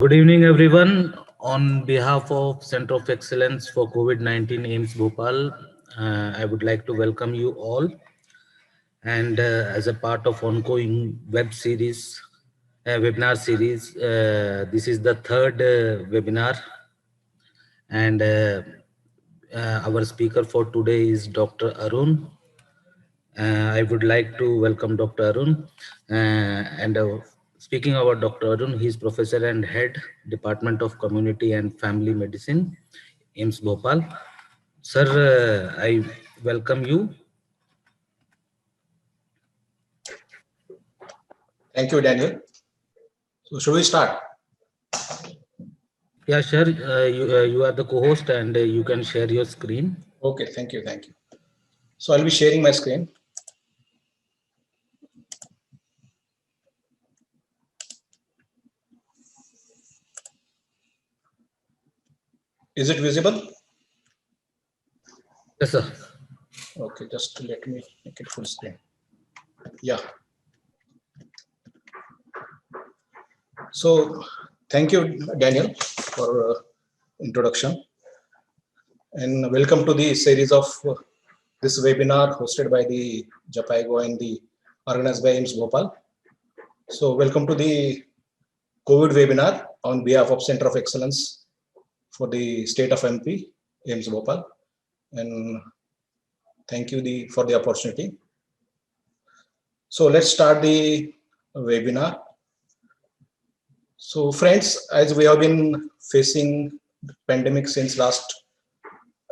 Good evening, everyone. On behalf of Center of Excellence for COVID-19 AIMS Bhopal, I would like to welcome you all. And as a part of ongoing webinar series, this is the third webinar. And our speaker for today is Dr. Arun. I would like to welcome Dr. Arun. And Speaking about Dr. Arun, he is Professor and Head, Department of Community and Family Medicine, AIMS Bhopal. Sir, I welcome you. Thank you, Daniel. So should we start? Yeah, sure. You are the co-host and you can share your screen. Okay, thank you. So I'll be sharing my screen. Is it visible? Yes, sir. Okay, just let me make it full screen. Yeah. So thank you, Daniel, for introduction. And welcome to the series of this webinar hosted by the JAPIGO and the organized by AIMS Bhopal. So welcome to the COVID webinar on behalf of Center of Excellence for the state of MP, AIMS Bhopal. And thank you for the opportunity. So let's start the webinar. So friends, as we have been facing the pandemic since last,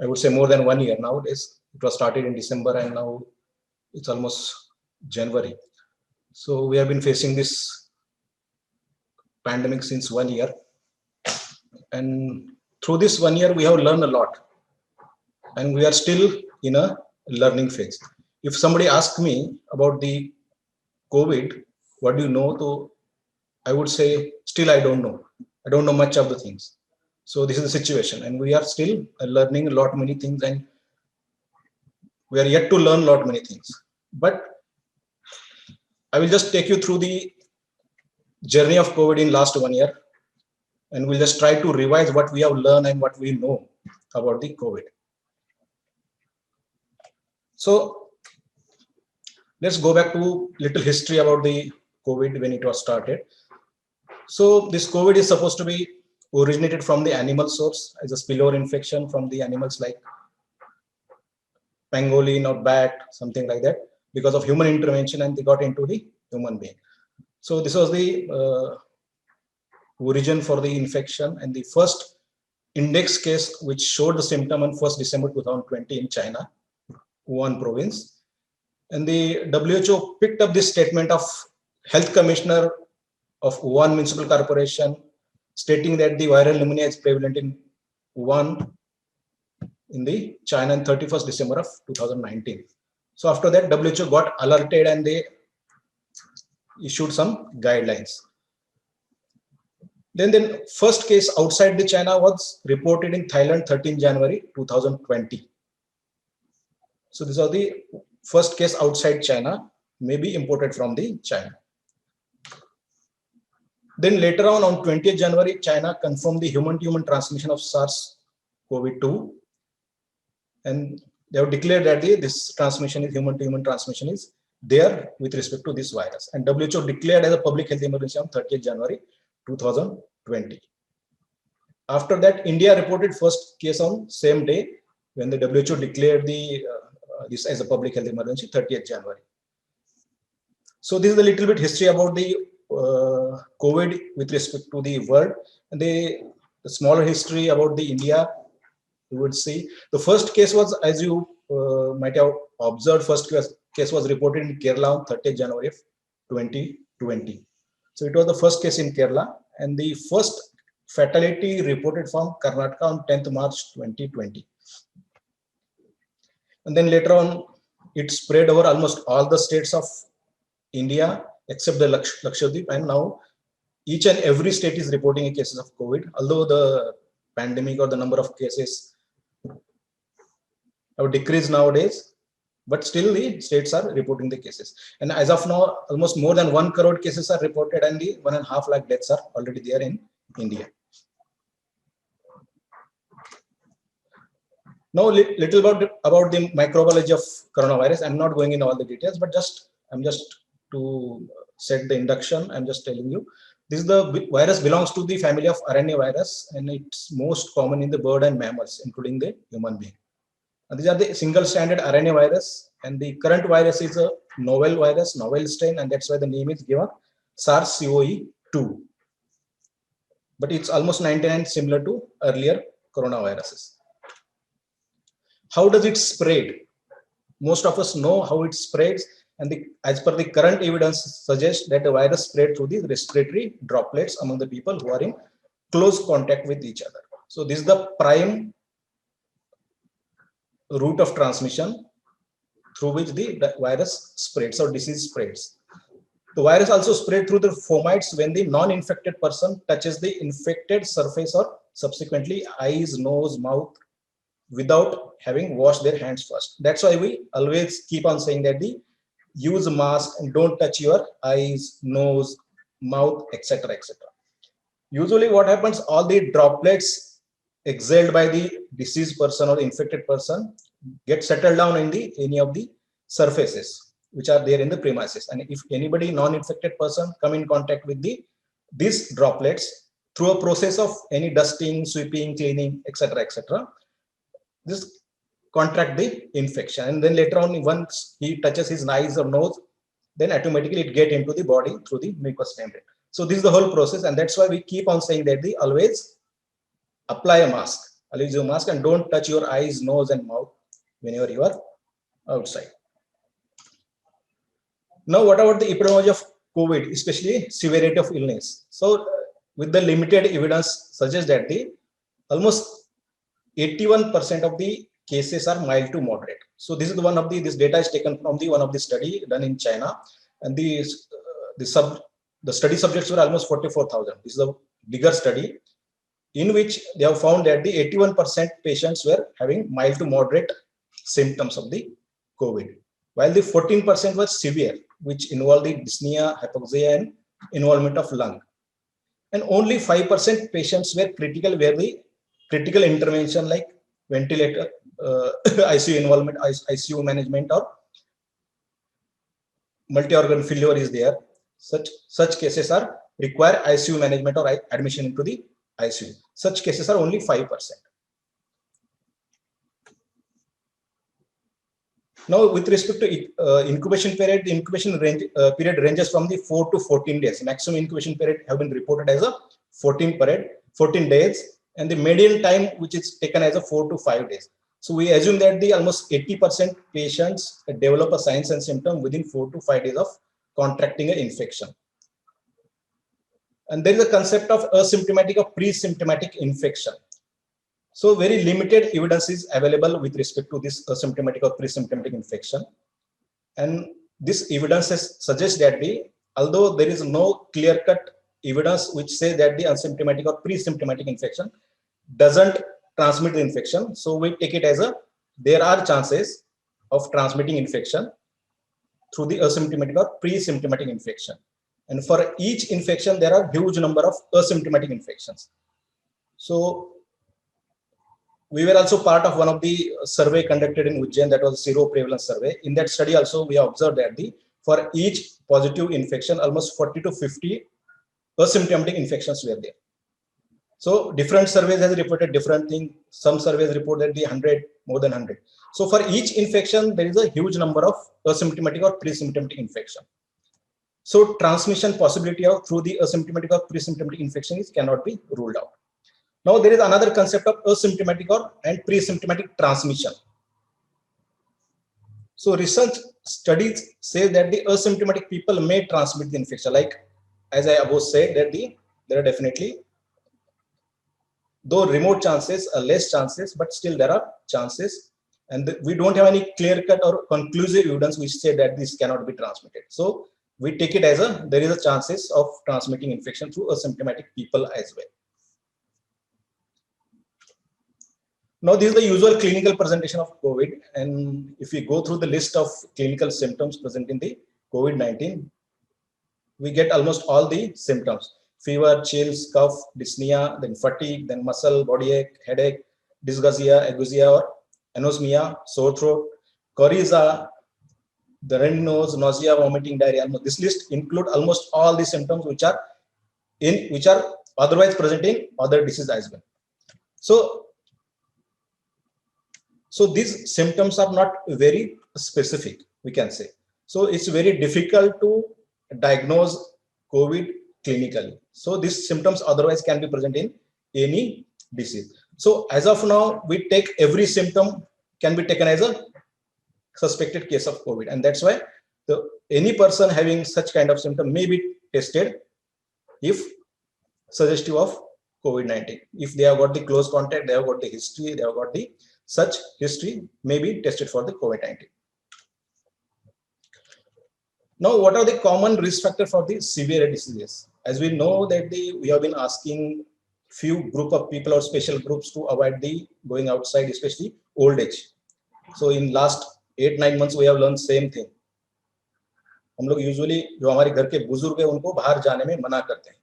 I would say more than 1 year nowadays. It was started in December and now it's almost January. So we have been facing this pandemic since 1 year. And through this 1 year, we have learned a lot. And we are still in a learning phase. If somebody asks me about the COVID, what do you know? So I would say, still I don't know. I don't know much of the things. So this is the situation, and we are still learning a lot many things, and we are yet to learn a lot many things. But I will just take you through the journey of COVID in last 1 year, and we'll just try to revise what we have learned and what we know about the COVID. So let's go back to little history about the COVID when it was started. So this COVID is supposed to be originated from the animal source as a spillover infection from the animals like pangolin or bat, something like that, because of human intervention, and they got into the human being. So this was the origin for the infection, and the first index case which showed the symptom on 1st December 2020 in China, Wuhan province. And the WHO picked up this statement of Health Commissioner of Wuhan Municipal Corporation, stating that the viral pneumonia is prevalent in Wuhan in the China on 31st December of 2019. So after that, WHO got alerted and they issued some guidelines. Then the first case outside the China was reported in Thailand 13 January 2020. So these are the first case outside China, maybe imported from the China. Then later on 20th January, China confirmed the human-to-human transmission of SARS-CoV-2, and they have declared that this transmission is human-to-human transmission is there with respect to this virus. And WHO declared as a public health emergency on 30th January 2020. After that, India reported first case on same day when the WHO declared this as a public health emergency, 30th January. So this is a little bit history about the COVID with respect to the world, and the smaller history about the India. You would see the first case was, as you might have observed, first case was reported in Kerala on 30th January of 2020. So it was the first case in Kerala, and the first fatality reported from Karnataka on 10th March 2020. And then later on, it spread over almost all the states of India except the Lakshadweep, and now each and every state is reporting cases of COVID, although the pandemic or the number of cases have decreased nowadays, but still the states are reporting the cases. And as of now, almost more than 1 crore cases are reported, and the 1.5 lakh deaths are already there in India. Now, little about the microbiology of coronavirus. I'm not going in all the details, but I'm just to set the induction. I'm just telling you, this is the virus belongs to the family of RNA virus, and it's most common in the bird and mammals, including the human being. And these are the single stranded RNA virus, and the current virus is a novel virus, novel strain, and that's why the name is given SARS-CoV-2. But it's almost 99 similar to earlier coronaviruses. How does it spread? Most of us know how it spreads, and as per the current evidence suggests that the virus spread through the respiratory droplets among the people who are in close contact with each other. So this is the prime route of transmission through which the virus spreads or disease spreads. The virus also spread through the fomites when the non-infected person touches the infected surface or subsequently eyes, nose, mouth, without having washed their hands first. That's why we always keep on saying that use a mask and don't touch your eyes, nose, mouth, etc., etc. Usually what happens, all the droplets exhaled by the diseased person or the infected person get settled down in any of the surfaces which are there in the premises. And if anybody non-infected person come in contact with these droplets through a process of any dusting, sweeping, cleaning, etc., etc., this contract the infection, and then later on, once he touches his eyes or nose, then automatically it get into the body through the mucous membrane. So this is the whole process, and that's why we keep on saying that always apply a mask, always use a mask, and don't touch your eyes, nose, and mouth whenever you are outside. Now, what about the epidemiology of COVID, especially severity of illness? So, with the limited evidence suggests that almost 81% of the cases are mild to moderate. So this is one of this data is taken from one of the study done in China, and the study subjects were almost 44,000. This is a bigger study in which they have found that the 81% patients were having mild to moderate symptoms of the COVID, while the 14% was severe, which involved the dyspnea, hypoxia, and involvement of lung. And only 5% patients were critical, where the critical intervention like ventilator, ICU involvement, ICU management, or multi-organ failure is there. Such cases are require ICU management or admission into the ICU. Such cases are only 5%. Now, with respect to incubation period, the incubation period ranges from the 4 to 14 days. Maximum incubation period have been reported as a 14 days, and the median time which is taken as a 4 to 5 days. So we assume that almost 80% patients develop a signs and symptom within 4 to 5 days of contracting an infection. And there is a concept of asymptomatic or pre-symptomatic infection. So very limited evidence is available with respect to this asymptomatic or pre-symptomatic infection. And this evidence suggests that although there is no clear-cut evidence which say that the asymptomatic or pre-symptomatic infection doesn't transmit the infection, so we take it as there are chances of transmitting infection through the asymptomatic or pre-symptomatic infection. And for each infection, there are huge number of asymptomatic infections. So we were also part of one of the survey conducted in Ujjain, that was zero prevalence survey. In that study also, we observed that for each positive infection, almost 40 to 50 asymptomatic infections were there. So different surveys has reported different thing. Some surveys report that 100, more than 100. So for each infection, there is a huge number of asymptomatic or pre-symptomatic infection. So transmission possibility through the asymptomatic or pre-symptomatic infection cannot be ruled out. Now there is another concept of asymptomatic and pre-symptomatic transmission. So research studies say that the asymptomatic people may transmit the infection. Like as I above said, that there are definitely, though remote chances, less chances, but still there are chances. And we don't have any clear-cut or conclusive evidence which say that this cannot be transmitted. So we take it as there is a chances of transmitting infection through asymptomatic people as well. Now, this is the usual clinical presentation of COVID. And if we go through the list of clinical symptoms present in the COVID-19, we get almost all the symptoms. fever, chills, cough, dyspnea, then fatigue, then muscle, body ache, headache, dysgeusia, agusia, or anosmia, sore throat, coryza, the runny nose, nausea, vomiting, diarrhea. This list include almost all the symptoms which are otherwise present in other disease as well. So these symptoms are not very specific, we can say. So it's very difficult to diagnose COVID clinically. So these symptoms otherwise can be present in any disease. So as of now, we take every symptom can be taken as a suspected case of COVID, and that's why any person having such kind of symptom may be tested if suggestive of COVID-19. If they have got the close contact, they have got the history, they have got the such history, may be tested for the COVID-19. Now, what are the common risk factors for the severe diseases? As we know that we have been asking few group of people or special groups to avoid the going outside, especially old age. So in last 8-9 months, we have learned same thing. हम लोग usually जो हमारे घर के बुजुर्ग हैं उनको बाहर जाने में मना करते हैं,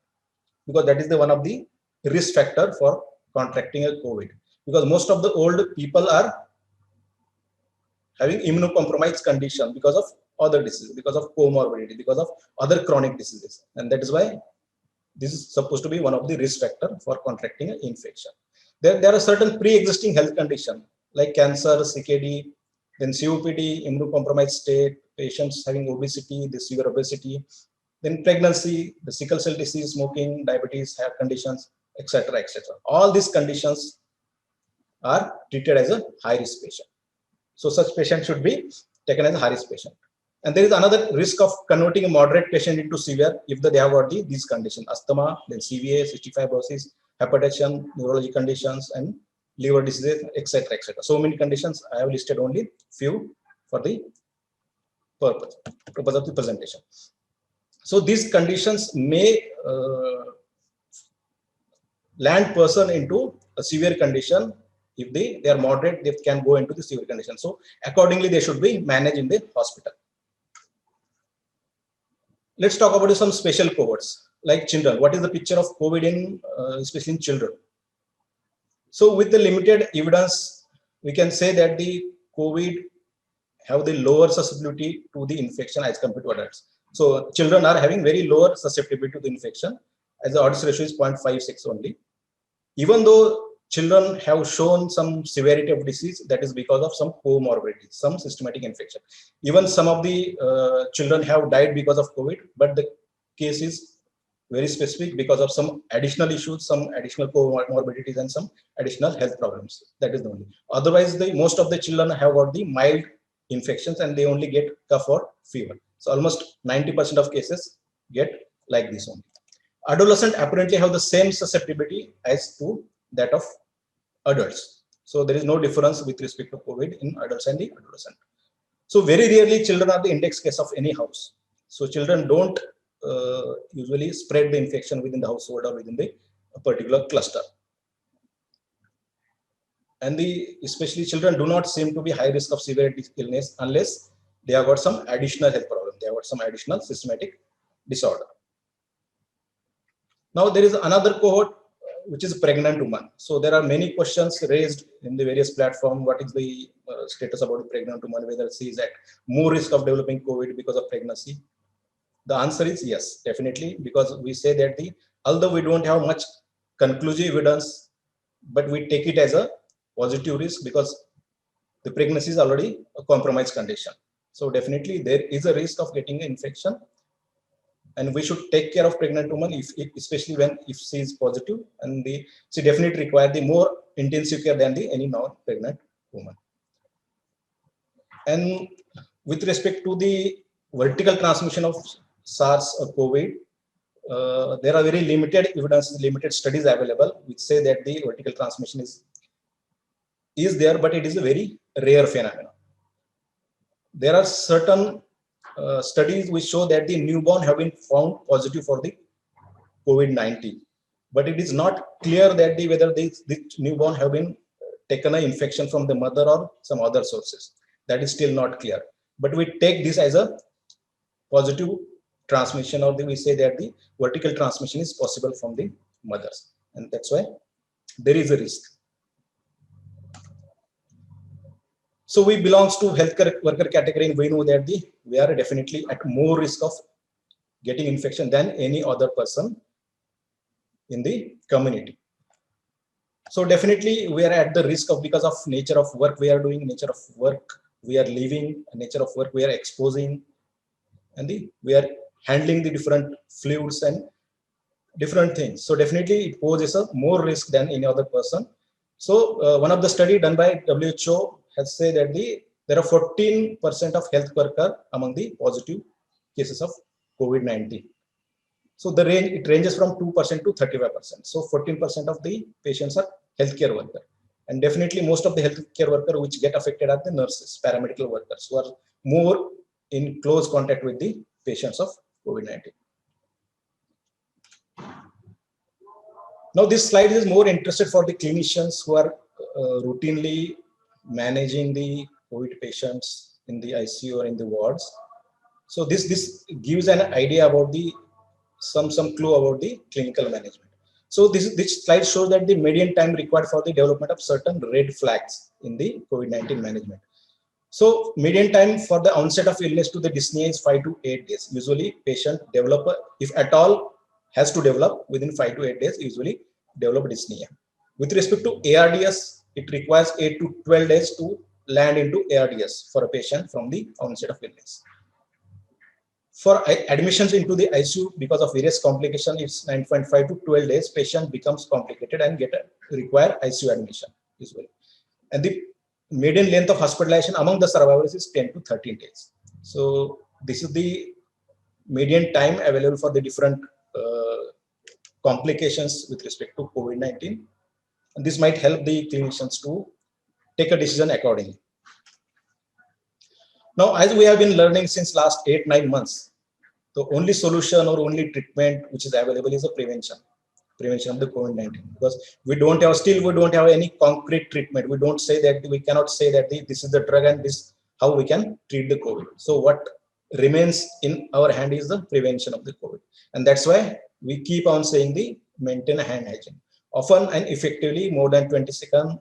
because that is the one of the risk factor for contracting a COVID. Because most of the old people are having immunocompromised condition because of other diseases, because of comorbidity, because of other chronic diseases, and that is why this is supposed to be one of the risk factor for contracting an infection. There are certain pre-existing health conditions like cancer, CKD, then COPD, immunocompromised state, patients having obesity, the severe obesity, then pregnancy, the sickle cell disease, smoking, diabetes, hair conditions, etc., etc. All these conditions are treated as a high-risk patient. So such patient should be taken as a high-risk patient. And there is another risk of converting a moderate patient into severe if they have got these conditions: asthma, then CVA, cystic fibrosis, hypertension, neurology conditions, and liver disease, etc., etc. So many conditions. I have listed only few for the purpose of the presentation. So these conditions may land person into a severe condition. If they are moderate, they can go into the severe condition. So accordingly, they should be managed in the hospital. Let's talk about some special cohorts like children. What is the picture of COVID in, especially in children? So with the limited evidence, we can say that the COVID have the lower susceptibility to the infection as compared to adults. So children are having very lower susceptibility to the infection, as the odds ratio is 0.56 only. Even though children have shown some severity of disease, that is because of some comorbidity, some systematic infection. Even some of the children have died because of COVID, but the case is very specific because of some additional issues, some additional comorbidities, and some additional health problems. That is the only. Otherwise, most of the children have got the mild infections and they only get cough or fever. So almost 90% of cases get like this only. Adolescents apparently have the same susceptibility as to that of adults. So there is no difference with respect to COVID in adults and the adolescent. So very rarely children are the index case of any house. So children don't usually spread the infection within the household or within the particular cluster. And especially children do not seem to be high risk of severe illness unless they have got some additional health problem. They have got some additional systematic disorder. Now there is another cohort which is pregnant woman. So there are many questions raised in the various platforms. What is the status about the pregnant woman, whether she is at more risk of developing COVID because of pregnancy? The answer is yes, definitely, because we say that although we don't have much conclusive evidence, but we take it as a positive risk because the pregnancy is already a compromised condition. So definitely there is a risk of getting an infection, and we should take care of pregnant woman, especially if she is positive, and she definitely require the more intensive care than any non-pregnant woman. And with respect to the vertical transmission of SARS or COVID, there are very limited evidence, limited studies available which say that the vertical transmission is there, but it is a very rare phenomenon. There are certain studies which show that the newborn have been found positive for the COVID-19, but it is not clear that whether the newborn have been taken an infection from the mother or some other sources. That is still not clear, but we take this as a positive transmission, or we say that the vertical transmission is possible from the mothers, and that's why there is a risk. So we belongs to healthcare worker category, and we know that we are definitely at more risk of getting infection than any other person in the community. So definitely we are at the risk of, because of nature of work we are doing, nature of work we are living, nature of work we are exposing, and we are handling the different fluids and different things. So definitely it poses a more risk than any other person. So one of the study done by WHO has said that there are 14% of health worker among the positive cases of COVID-19. So the range, it ranges from 2% to 35%. So 14% of the patients are healthcare worker, and definitely most of the healthcare worker which get affected are the nurses, paramedical workers, who are more in close contact with the patients of COVID-19. Now this slide is more interested for the clinicians who are routinely managing the COVID patients in the ICU or in the wards. So this gives an idea about the some clue about the clinical management. So this slide shows that the median time required for the development of certain red flags in the COVID-19 management. So median time for the onset of illness to the dyspnea is 5 to 8 days. Usually patient develop, if at all has to develop within 5 to 8 days, usually develop dyspnea. With respect to ARDS, it requires 8 to 12 days to land into ARDS for a patient from the onset of illness. For admissions into the ICU because of various complications, it's 9.5 to 12 days. Patient becomes complicated and require ICU admission usually. And the median length of hospitalization among the survivors is 10 to 13 days. So this is the median time available for the different complications with respect to COVID-19. And this might help the clinicians to take a decision accordingly. Now, as we have been learning since last 8-9 months, the only solution or only treatment which is available is a prevention of the COVID-19, because we don't have any concrete treatment. We don't say that, we cannot say that this is the drug and this how we can treat the COVID. So what remains in our hand is the prevention of the COVID, and that's why we keep on saying maintain a hand hygiene. Often and effectively, more than 20-second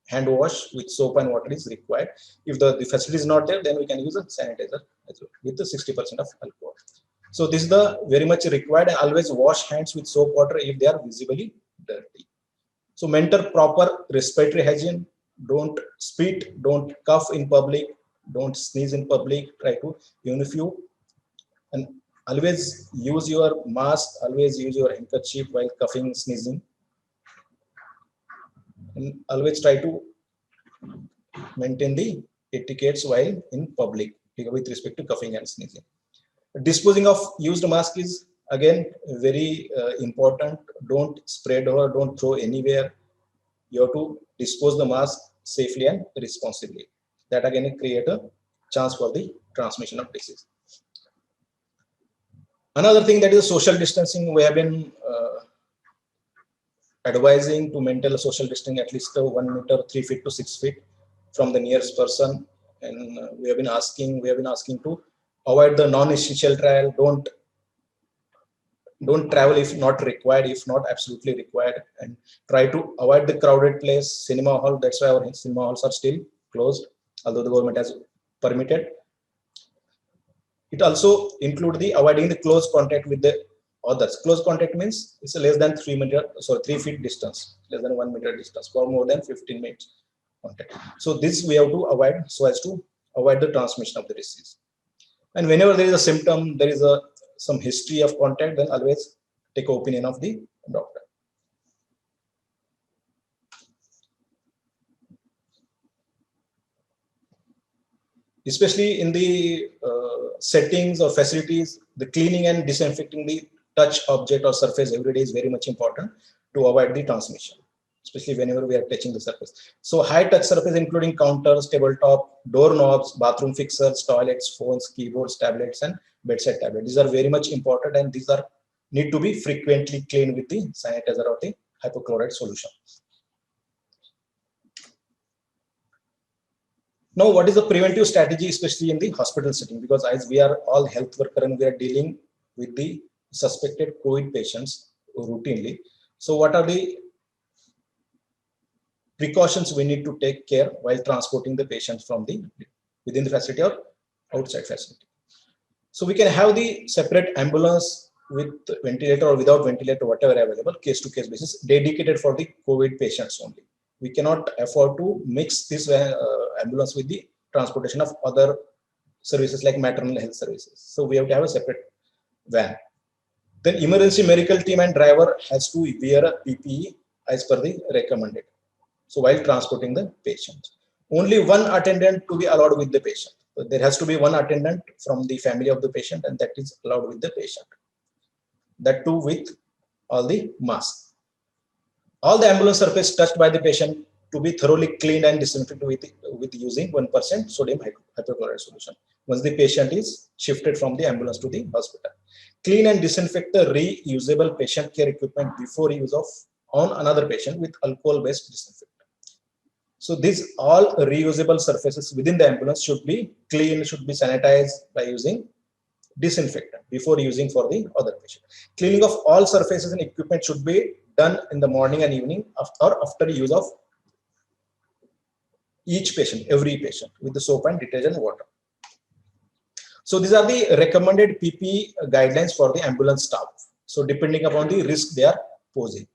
hand wash with soap and water is required. If the facility is not there, then we can use a sanitizer as well with the 60% of alcohol. So this is the very much required, and always wash hands with soap water if they are visibly dirty. So maintain proper respiratory hygiene. Don't spit, don't cough in public, don't sneeze in public. Try to, even if you, and always use your mask, always use your handkerchief while coughing, sneezing, and always try to maintain the etiquettes while in public with respect to coughing and sneezing. Disposing of used mask is again very important. Don't spread or don't throw anywhere. You have to dispose the mask safely and responsibly. That again create a chance for the transmission of disease. Another thing, that is social distancing. We have been advising to maintain a social distancing at least 1 meter, 3 feet to 6 feet from the nearest person, and we have been asking to avoid the non-essential travel. Don't travel if not required, if not absolutely required, and try to avoid the crowded place. Cinema hall, that's why our cinema halls are still closed, although the government has permitted. It also include the avoiding the close contact with the others. Close contact means it's a less than 3 feet distance, less than 1 meter distance for more than 15 minutes contact. So this we have to avoid so as to avoid the transmission of the disease. And whenever there is a symptom, there is some history of contact, then always take an opinion of the doctor. Especially in the settings or facilities, the cleaning and disinfecting the touch object or surface every day is very much important to avoid the transmission, especially whenever we are touching the surface. So high touch surface including counters, tabletop, doorknobs, bathroom fixtures, toilets, phones, keyboards, tablets, and bedside tablets. These are very much important, and these are need to be frequently cleaned with the sanitizer or the hypochlorite solution. Now, what is the preventive strategy, especially in the hospital setting? Because as we are all health workers and we are dealing with the suspected COVID patients routinely. So what are the precautions we need to take care while transporting the patients from the within the facility or outside facility? So we can have the separate ambulance with ventilator or without ventilator, whatever available, case to case basis, dedicated for the COVID patients only. We cannot afford to mix this ambulance with the transportation of other services like maternal health services. So we have to have a separate van. Then emergency medical team and driver has to wear a PPE as per the recommended. So while transporting the patient, only one attendant to be allowed with the patient. So there has to be one attendant from the family of the patient, and that is allowed with the patient. That too with all the masks. All the ambulance surface touched by the patient to be thoroughly cleaned and disinfected with using 1% sodium hypochlorite solution once the patient is shifted from the ambulance to the hospital. Clean and disinfect the reusable patient care equipment before use of on another patient with alcohol-based disinfectant. So these all reusable surfaces within the ambulance should be cleaned, should be sanitized by using disinfectant before using for the other patient. Cleaning of all surfaces and equipment should be done in the morning and evening or after use of each patient, every patient, with the soap and detergent water. So these are the recommended PPE guidelines for the ambulance staff. So depending upon the risk they are posing.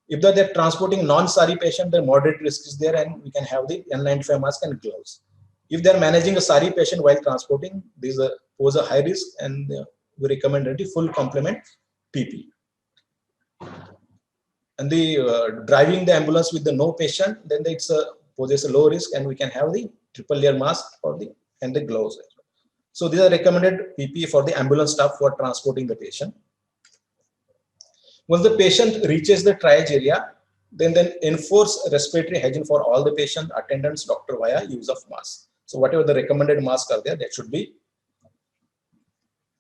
If they're transporting non-SARI patient, the moderate risk is there, and we can have the N95 mask and gloves. If they're managing a SARI patient while transporting, these pose a high risk, and we recommend the full complement PPE. And the driving the ambulance with the no patient, then it's poses a low risk, and we can have the triple layer mask for the and the gloves. So these are recommended PPE for the ambulance staff for transporting the patient. Once the patient reaches the triage area, then enforce respiratory hygiene for all the patient, attendants, doctor via use of mask. So whatever the recommended masks are there, that should be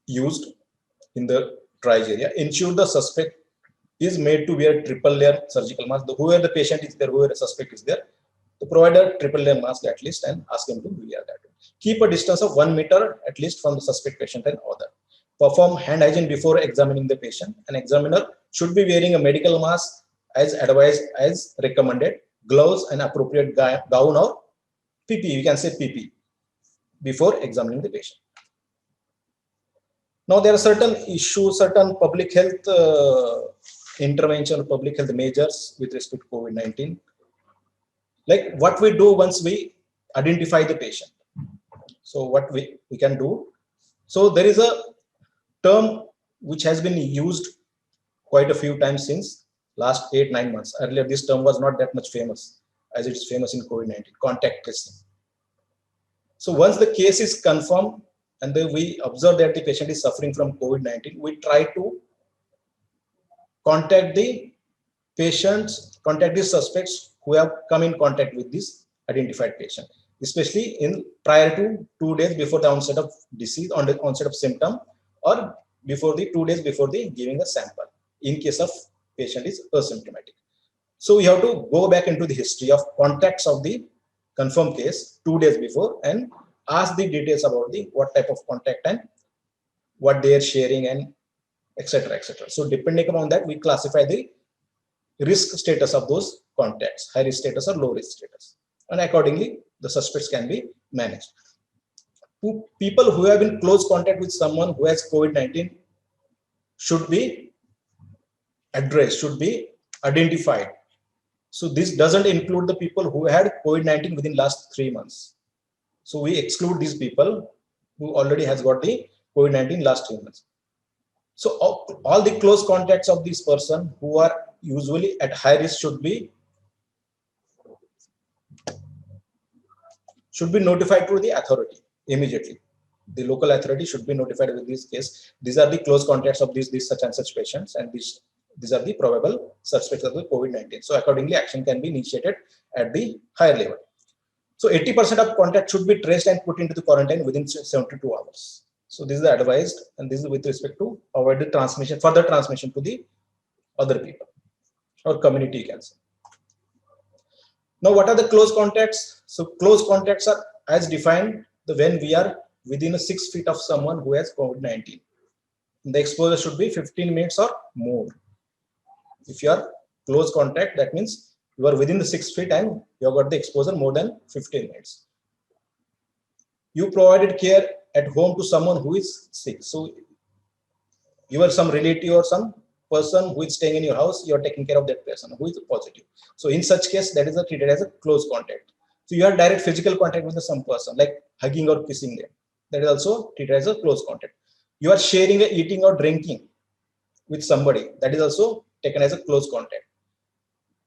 used in the triage area. Ensure the suspect is made to wear triple layer surgical mask. Whoever the patient is there, whoever the suspect is there, to provide a triple layer mask at least and ask him to wear that. Keep a distance of 1 meter at least from the suspect patient and other. Perform hand hygiene before examining the patient. An examiner should be wearing a medical mask as advised, as recommended, gloves and appropriate gown or PPE, we can say PPE, before examining the patient. Now there are certain issues, certain public health intervention, public health measures with respect to COVID-19. Like what we do once we identify the patient. So what we can do. So there is a term which has been used quite a few times since last 8-9 months. Earlier, this term was not that much famous as it is famous in COVID-19, contact tracing. So once the case is confirmed and then we observe that the patient is suffering from COVID-19, we try to contact the patients, contact the suspects who have come in contact with this identified patient, especially in prior to 2 days before the onset of disease, on the onset of symptom, or before the 2 days before the giving a sample, in case of patient is asymptomatic. So we have to go back into the history of contacts of the confirmed case 2 days before and ask the details about the what type of contact and what they are sharing and etc. etc. So depending upon that, we classify the risk status of those contacts, high risk status or low risk status, and accordingly the suspects can be managed. People who have in close contact with someone who has COVID-19 should be addressed, should be identified. So this doesn't include the people who had COVID-19 within last 3 months. So we exclude these people who already has got the COVID-19 last 3 months. So all the close contacts of this person who are usually at high risk should be notified to the authority immediately. The local authority should be notified with this case. These are the close contacts of these such and such patients, and these are the probable suspects of the COVID-19. So accordingly, action can be initiated at the higher level. So 80% of contact should be traced and put into the quarantine within 72 hours. So this is the advised, and this is with respect to avoid the transmission, further transmission to the other people or community, you can say. Now, what are the close contacts? So close contacts are as defined when we are within 6 feet of someone who has COVID-19. The exposure should be 15 minutes or more. If you are close contact, that means you are within the 6 feet and you have got the exposure more than 15 minutes. You provided care at home to someone who is sick. So you are some relative or some person who is staying in your house, you are taking care of that person who is positive. So in such case, that is treated as a close contact. So you have direct physical contact with some person, like hugging or kissing them. That is also treated as a close contact. You are sharing, eating or drinking with somebody. That is also taken as a close contact.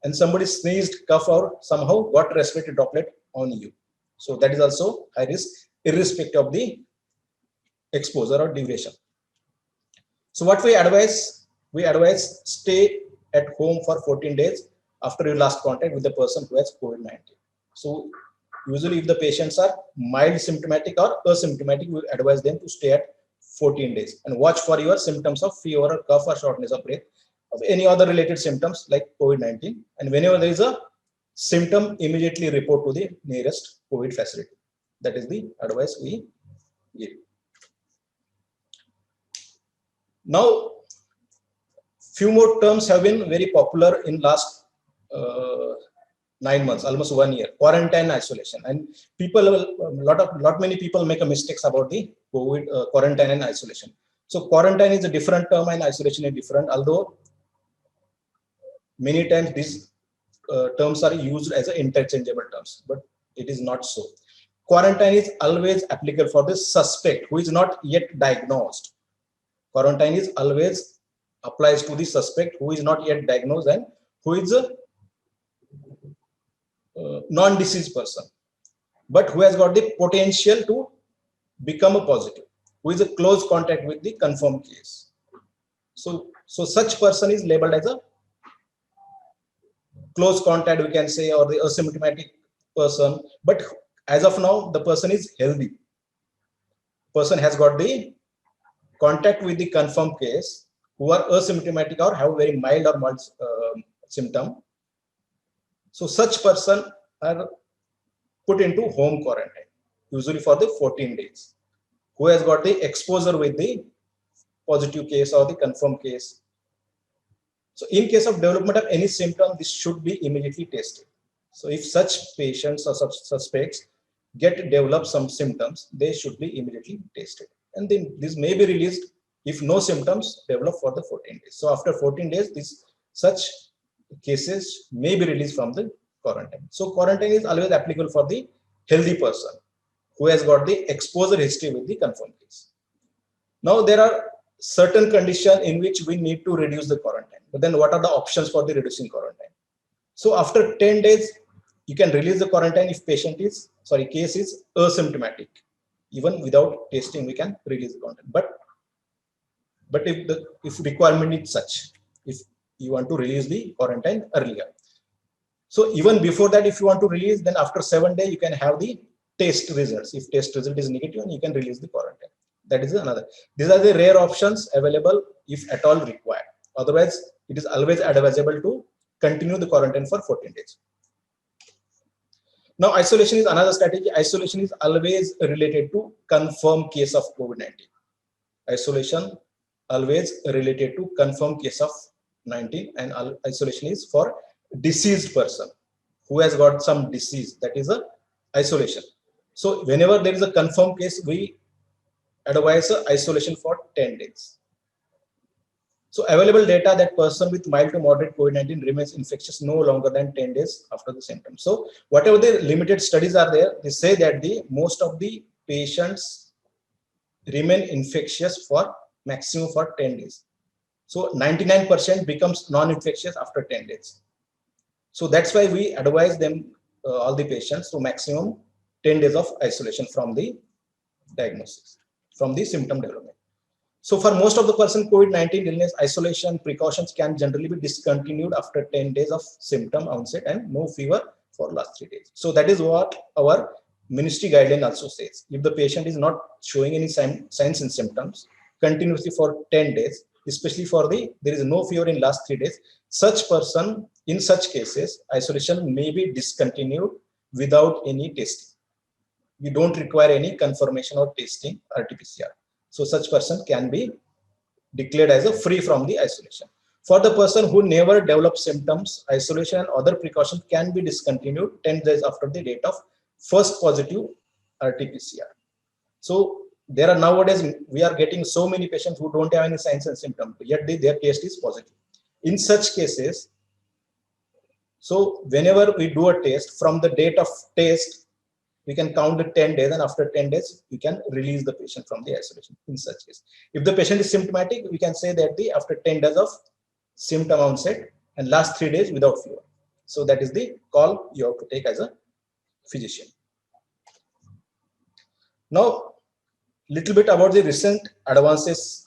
And somebody sneezed, cough, or somehow got respiratory droplet on you. So that is also high risk, irrespective of the exposure or duration. So what we advise stay at home for 14 days after your last contact with the person who has COVID-19. So usually if the patients are mild symptomatic or asymptomatic, we advise them to stay at 14 days and watch for your symptoms of fever or cough or shortness of breath, of any other related symptoms like COVID-19. And whenever there is a symptom, immediately report to the nearest COVID facility. That is the advice we give. Now, few more terms have been very popular in last 9 months, almost 1 year: quarantine, isolation. And people, many people make a mistakes about the COVID quarantine and isolation. So quarantine is a different term and isolation is different, although many times these terms are used as interchangeable terms, but it is not so. Quarantine is always applicable for the suspect who is not yet diagnosed. Quarantine is always applies to the suspect who is not yet diagnosed and who is a non-diseased person, but who has got the potential to become a positive, who is a close contact with the confirmed case. So such person is labeled as a close contact, we can say, or the asymptomatic person. But as of now, the person is healthy. Person has got the contact with the confirmed case, who are asymptomatic or have very mild or mild symptom. So such person are put into home quarantine, usually for the 14 days, who has got the exposure with the positive case or the confirmed case. So in case of development of any symptom, this should be immediately tested. So if such patients or suspects develop some symptoms, they should be immediately tested. And then this may be released if no symptoms develop for the 14 days. So after 14 days, such cases may be released from the quarantine. So quarantine is always applicable for the healthy person who has got the exposure history with the confirmed case. Now there are certain conditions in which we need to reduce the quarantine. But then what are the options for the reducing quarantine? So after 10 days, you can release the quarantine if case is asymptomatic. Even without testing, we can release the quarantine. But if requirement is such, if you want to release the quarantine earlier. So even before that, if you want to release, then after 7 days, you can have the test results. If test result is negative, you can release the quarantine. That is another. These are the rare options available if at all required. Otherwise, it is always advisable to continue the quarantine for 14 days. Now, isolation is another strategy. Isolation is always related to confirmed case of COVID-19. Isolation always related to confirmed case of 19, and isolation is for deceased person who has got some disease. That is a isolation. So whenever there is a confirmed case, we advise isolation for 10 days. So available data that person with mild to moderate COVID-19 remains infectious no longer than 10 days after the symptoms. So whatever the limited studies are there, they say that most of the patients remain infectious for maximum for 10 days. So 99% becomes non-infectious after 10 days. So that's why we advise them, all the patients, to maximum 10 days of isolation from the diagnosis, from the symptom development. So for most of the person, COVID-19 illness, isolation precautions can generally be discontinued after 10 days of symptom onset and no fever for last 3 days. So that is what our ministry guideline also says. If the patient is not showing any signs and symptoms continuously for 10 days, especially for there is no fever in last 3 days, such person, in such cases, isolation may be discontinued without any testing. You don't require any confirmation or testing, RT-PCR. So such person can be declared as a free from the isolation. For the person who never develops symptoms, isolation and other precautions can be discontinued 10 days after the date of first positive RT-PCR. So there are nowadays, we are getting so many patients who don't have any signs and symptoms, yet their test is positive. In such cases, so whenever we do a test, from the date of test, we can count the 10 days, and after 10 days, we can release the patient from the isolation in such case. If the patient is symptomatic, we can say that after 10 days of symptom onset and last 3 days without fever. So that is the call you have to take as a physician. Now, little bit about the recent advances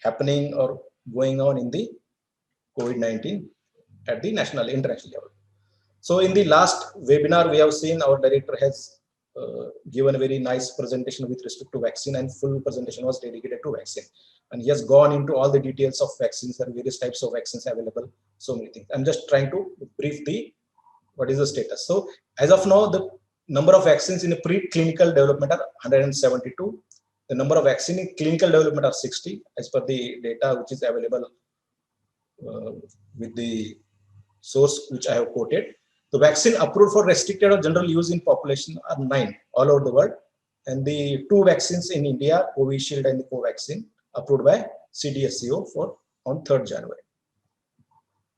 happening or going on in the COVID-19 at the national, international level. So in the last webinar, we have seen our director has given a very nice presentation with respect to vaccine, and full presentation was dedicated to vaccine. And he has gone into all the details of vaccines and various types of vaccines available, so many things. I'm just trying to brief what is the status. So as of now, the number of vaccines in the preclinical development are 172. The number of vaccine in clinical development are 60 as per the data which is available with the source which I have quoted. The vaccine approved for restricted or general use in population are 9 all over the world. And the 2 vaccines in India, Covishield and the Covaxin, approved by CDSCO on 3rd January.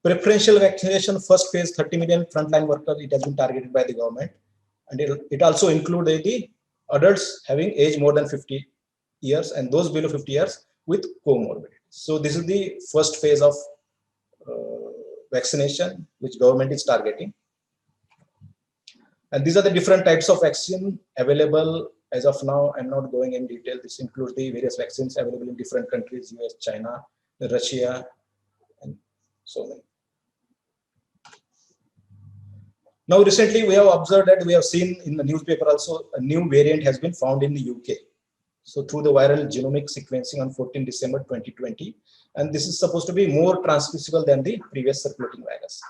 Preferential vaccination, first phase, 30 million frontline workers, it has been targeted by the government. And it also included the adults having age more than 50 years and those below 50 years with comorbidity. So this is the first phase of vaccination which government is targeting. And these are the different types of vaccine available as of now. I'm not going in detail. This includes the various vaccines available in different countries, US, China, Russia, and so many. Now, recently we have observed that we have seen in the newspaper also a new variant has been found in the UK. So through the viral genomic sequencing on 14 December 2020, and this is supposed to be more transmissible than the previous circulating virus.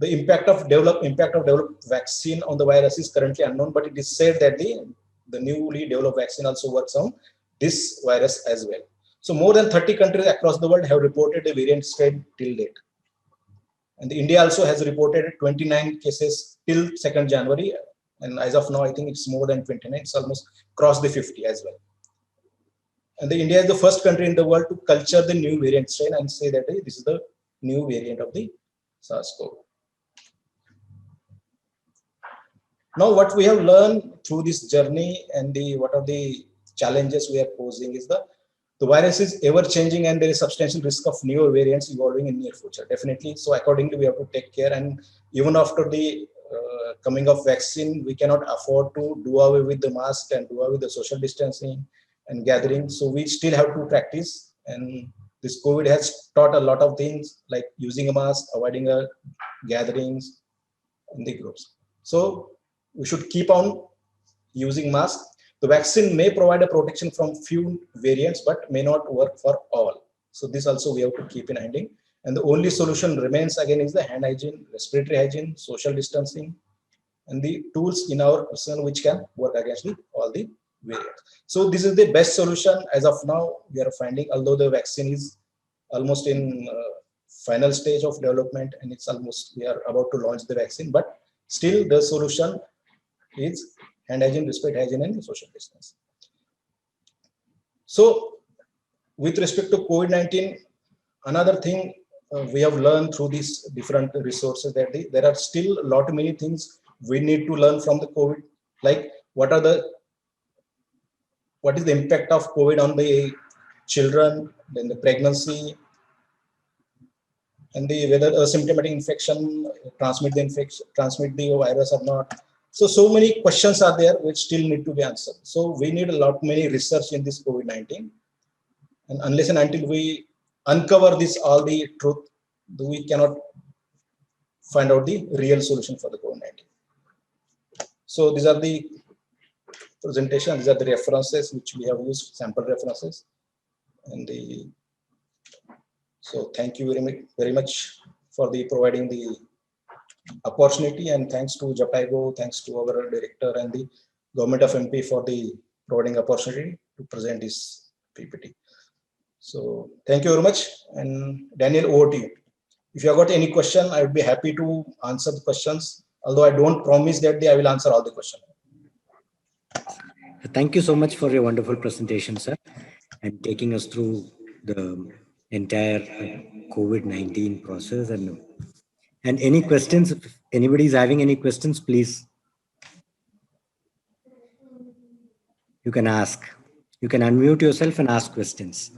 The impact of developed vaccine on the virus is currently unknown, but it is said that the newly developed vaccine also works on this virus as well. So more than 30 countries across the world have reported a variant strain till date. And India also has reported 29 cases till 2nd January. And as of now, I think it's more than 29. It's almost crossed the 50 as well. And India is the first country in the world to culture the new variant strain and say that this is the new variant of the SARS-CoV. Now, what we have learned through this journey and what are the challenges we are posing is the virus is ever changing and there is substantial risk of new variants evolving in near future, definitely. So accordingly, we have to take care. And even after the coming of vaccine, we cannot afford to do away with the mask and do away with the social distancing and gathering. So we still have to practice. And this COVID has taught a lot of things like using a mask, avoiding gatherings in the groups. So we should keep on using masks. The vaccine may provide a protection from few variants, but may not work for all. So this also we have to keep in mind. And the only solution remains again is the hand hygiene, respiratory hygiene, social distancing, and the tools in our arsenal which can work against all the variants. So this is the best solution as of now we are finding, although the vaccine is almost in final stage of development and it's almost, we are about to launch the vaccine, but still the solution is hand hygiene, respiratory hygiene, and social distance. So with respect to COVID-19, another thing we have learned through these different resources that there are still many things we need to learn from the COVID, like what is the impact of COVID on the children, then the pregnancy, and whether a symptomatic infection transmit the virus or not. So many questions are there which still need to be answered. So we need many research in this COVID-19, and unless and until we uncover all the truth, we cannot find out the real solution for the COVID-19. So these are the presentation. These are the references which we have used, sample references, and so thank you very much for providing the opportunity, and thanks to JPIGO, thanks to our director and the government of MP for providing opportunity to present this PPT. So thank you very much. And Daniel, over to you. If you have got any question, I would be happy to answer the questions. Although I don't promise that I will answer all the questions. Thank you so much for your wonderful presentation, sir, and taking us through the entire COVID-19 process. And any questions, if anybody is having any questions, please, you can ask. You can unmute yourself and ask questions.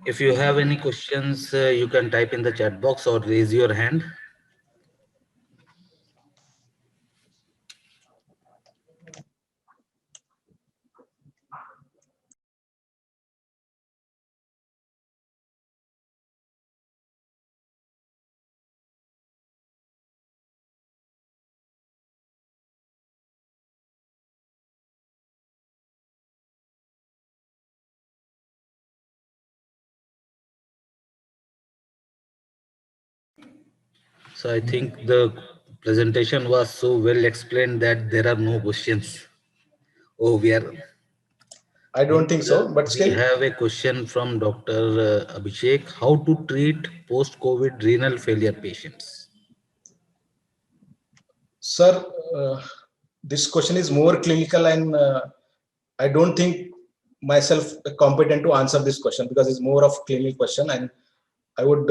If you have any questions, you can type in the chat box or raise your hand. So I think the presentation was so well explained that there are no questions. Oh, I don't think so, but we still, have a question from Dr. Abhishek. How to treat post-COVID renal failure patients? sir, this question is more clinical, and I don't think myself competent to answer this question because it's more of clinical question. And I would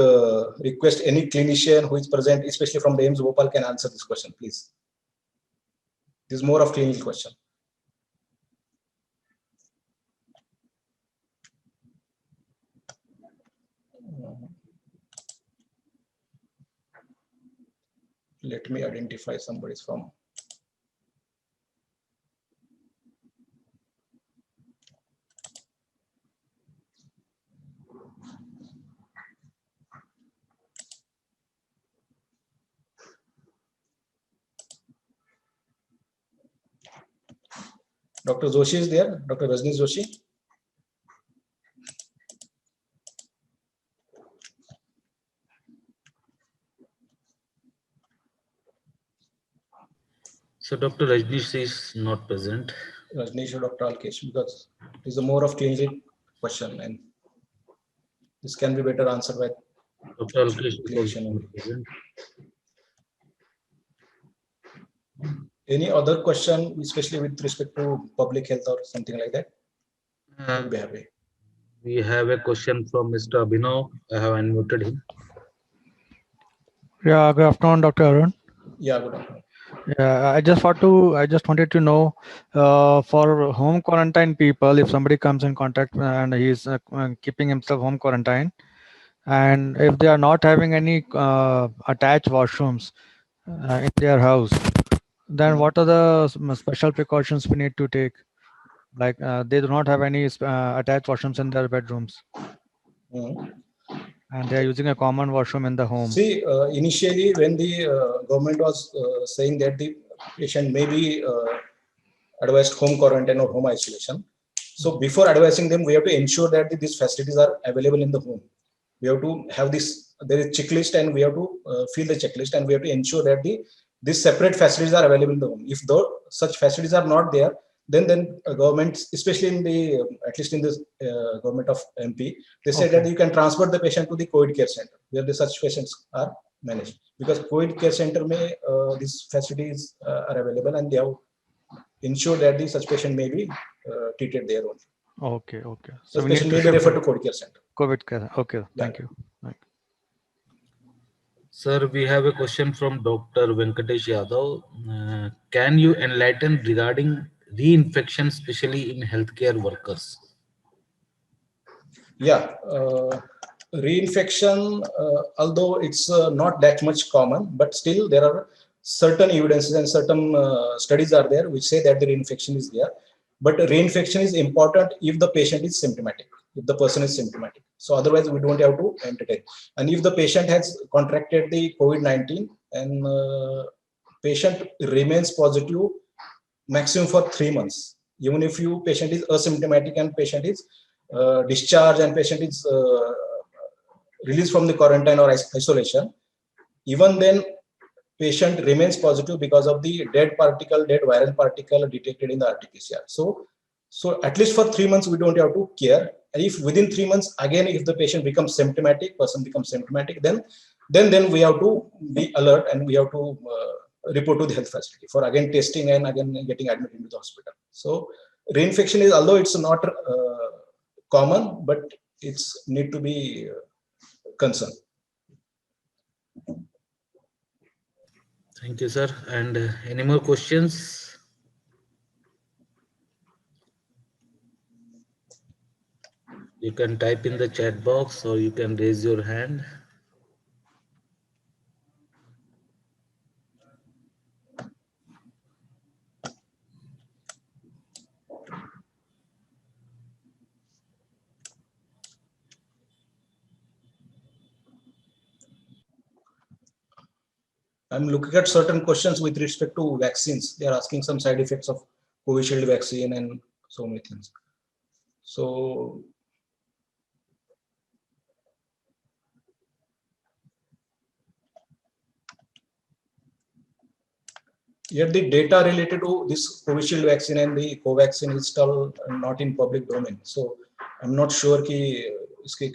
request any clinician who is present, especially from the AIIMS Bhopal, can answer this question, please. This is more of clinical question. Let me identify somebody from. Dr. Joshi is there, Dr. Rajnish Joshi. So Dr. Rajnish is not present. Rajnish or Dr. Alkesh, because it is a more of clinical question, and this can be better answered by Dr. Alkesh is also clinician not only. present. Any other question, especially with respect to public health or something like that? I'll be happy. We have a question from Mr. Abhinav. I have unmuted him. Yeah, good afternoon, Dr. Arun. Yeah, good afternoon. Yeah, I just wanted to know for home quarantine people, if somebody comes in contact and he's keeping himself home quarantine, and if they are not having any attached washrooms in their house, then what are the special precautions we need to take? Like they do not have any attached washrooms in their bedrooms, and they are using a common washroom in the home. See, initially when the government was saying that the patient may be advised home quarantine or home isolation. So before advising them, we have to ensure that these facilities are available in the home. We have to have this, there is checklist, and we have to fill the checklist, and we have to ensure that these separate facilities are available in the home. If such facilities are not there, then government, especially in the, at least in the government of MP, they say that you can transfer the patient to the COVID care center where such patients are managed, because COVID care center may these facilities are available, and they have ensure that such patient may be treated there only. Okay. So patient may be referred to COVID care center. COVID care. Okay. Thank you. Sir, we have a question from Dr. Venkatesh Yadav. Can you enlighten regarding reinfection, especially in healthcare workers? Yeah, reinfection, although it's not that much common, but still there are certain evidences and certain studies are there which say that the reinfection is there. But reinfection is important if the patient is symptomatic, if the person is symptomatic. So otherwise we don't have to entertain. And if the patient has contracted the COVID-19 and patient remains positive maximum for 3 months, even if patient is asymptomatic and patient is discharged and patient is released from the quarantine or isolation, even then patient remains positive because of the dead viral particle detected in the RT-PCR. So at least for 3 months, we don't have to care. And if within 3 months, again, if the patient becomes symptomatic, then we have to be alert and we have to report to the health facility for again testing and again getting admitted into the hospital. So reinfection is, although it's not common, but it's need to be concerned. Thank you, sir. And any more questions? You can type in the chat box or you can raise your hand. I'm looking at certain questions with respect to vaccines. They are asking some side effects of Covishield vaccine and so many things. So yet the data related to this Covishield vaccine and the Covaxin is still not in public domain. So I'm not sure कि इसके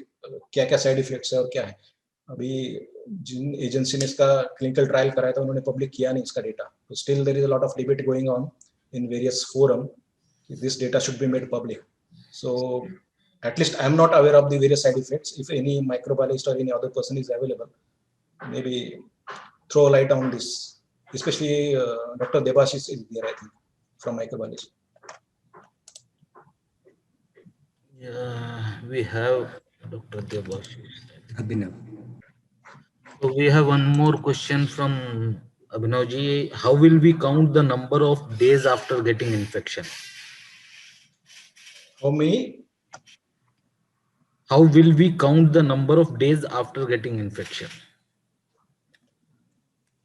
क्या-क्या side effects है और क्या है. अभी जिन agency ने इसका क्लिनिकल ट्रायल कराया था उन्होंने पब्लिक किया नहीं इसका data. So still there is a lot of debate going on in various forum. This data should be made public. So at least I'm not aware of the various side effects. If any microbiologist or any other person is available, maybe throw a light on this. Especially Dr. Debashish is there, I think, from microbiology. Yeah, we have Dr. Debashish. Abhinav. So we have one more question from Abhinavji. How will we count the number of days after getting infection? How many? How will we count the number of days after getting infection?